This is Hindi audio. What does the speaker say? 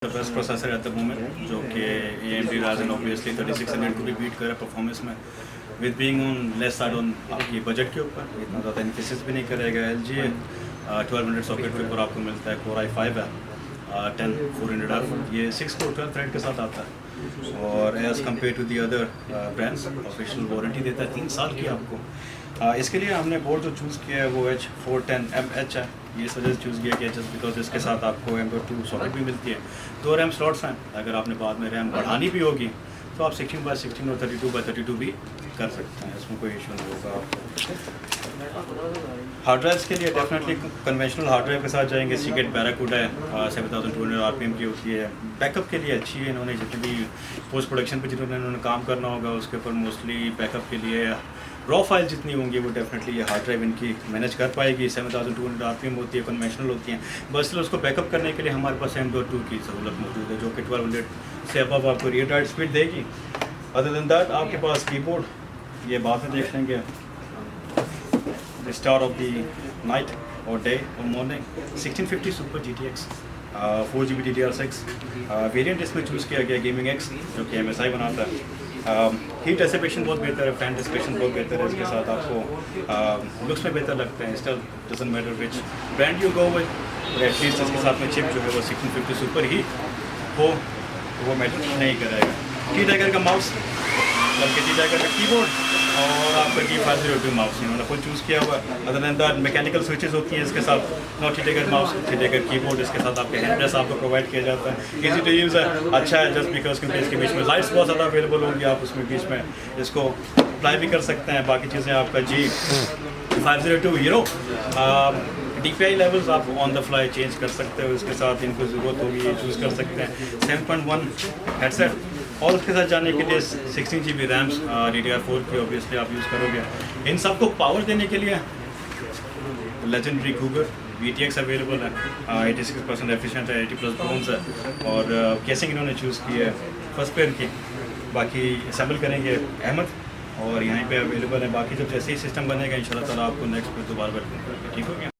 The best processor at the moment जो कि AMD Ryzen ऑब्वियसली 3600 को भी बीट कर रहा है परफॉर्मेंस में with being on less side on आपकी बजट के ऊपर इतना ज़्यादा इन्फोसिस भी नहीं करेगा। LG 1200 सॉकेट के ऊपर आपको मिलता है Core i5 है 10400F, ये 6 कोर 12 थ्रेड के साथ आता है और as compare to the other brands official warranty देता है 3 साल की आपको। इसके लिए हमने बोर्ड जो चूज़ किया है वो H410MH है। ये इस वजह से चूज़ किया कि जस्ट बिकॉज इसके साथ आपको M.2 सॉकेट भी मिलती है, 2 रैम स्लॉट्स हैं। अगर आपने बाद में रैम बढ़ानी भी होगी तो आप 16x16 और 32x32 भी कर सकते हैं, इसमें कोई इशू नहीं होगा आपको। हार्ड ड्राइव्स के लिए डेफिनेटली कन्वेंशनल हार्ड ड्राइव के साथ जाएंगे। सीगेट बैराकूडा है 7200 RPM की होती है। बैकअप के लिए अच्छी है, इन्होंने जितनी भी पोस्ट प्रोडक्शन पे जिन्होंने इन्होंने काम करना होगा उसके ऊपर मोस्टली बैकअप के लिए रॉ फाइल जितनी होंगी वो डेफिनेटली ये हार्ड ड्राइव इनकी मैनेज कर पाएगी। 7200 RPM होती है, कन्वेंशनल होती हैं, बस उसको बैकअप करने के लिए हमारे पास M.2 की सहूलत मौजूद है जो कि 1200 से अब आपको रीड राइट स्पीड देगी। अदर देन दैट आपके पास कीबोर्ड ये बाद में देख लेंगे, स्टार ऑफ द नाइट और डे और morning 1650 super GTX 4GB DDR6 variant इसमें चूज़ किया गया गेमिंग X जो कि MSI बनाता है। हीट डिसिपेशन बहुत बेहतर है, फैन डिसिपेशन बहुत बेहतर है, इसके साथ आपको लुक्स में बेहतर लगते हैं। Still doesn't matter which brand you go with, at least इसके साथ में चिप जो है वो 1650 सुपर ही हो तो वो मैटर नहीं करेगा। t-dagger का माउस बल्कि t-dagger का कीबोर्ड और आपका G502 माउस इन्होंने खुद चूज़ किया हुआ है। Other than that mechanical switches होती हैं इसके साथ, not t-dagger mouse, t-dagger keyboard, इसके साथ आपके हैंड प्रेस आपको प्रोवाइड किया जाता है। इजी टू यूज़ है, अच्छा है जस्ट बिकॉज क्योंकि इसके बीच में लाइट्स बहुत ज़्यादा अवेलेबल होंगी, आप उसमें बीच में इसको अप्लाई भी कर सकते हैं। बाकी चीज़ें आपका G502 हीरो DPI लेवल्स आप ऑन द फ्लाई चेंज कर सकते हो, इसके साथ इनको ज़रूरत होगी ये चूज़ कर सकते हैं। 7.1 हेडसेट और उसके साथ जाने के लिए 16GB रैम्स DDR4 की ऑब्वियसली आप यूज़ करोगे। इन सब को पावर देने के लिए लेजेंडरी cougar VTX अवेलेबल है, 86% एफिशिएंट है, 80+ बोन्स है और केसिंग इन्होंने चूज़ की है फर्स्ट पेयर की। बाकी असेंबल करेंगे अहमद और यहीं पे अवेलेबल है। बाकी जब जैसे ही सिस्टम बनेगा इंशाल्लाह ताला आपको नेक्स्ट पे दोबारा वेलकम करेंगे। ठीक हो गया।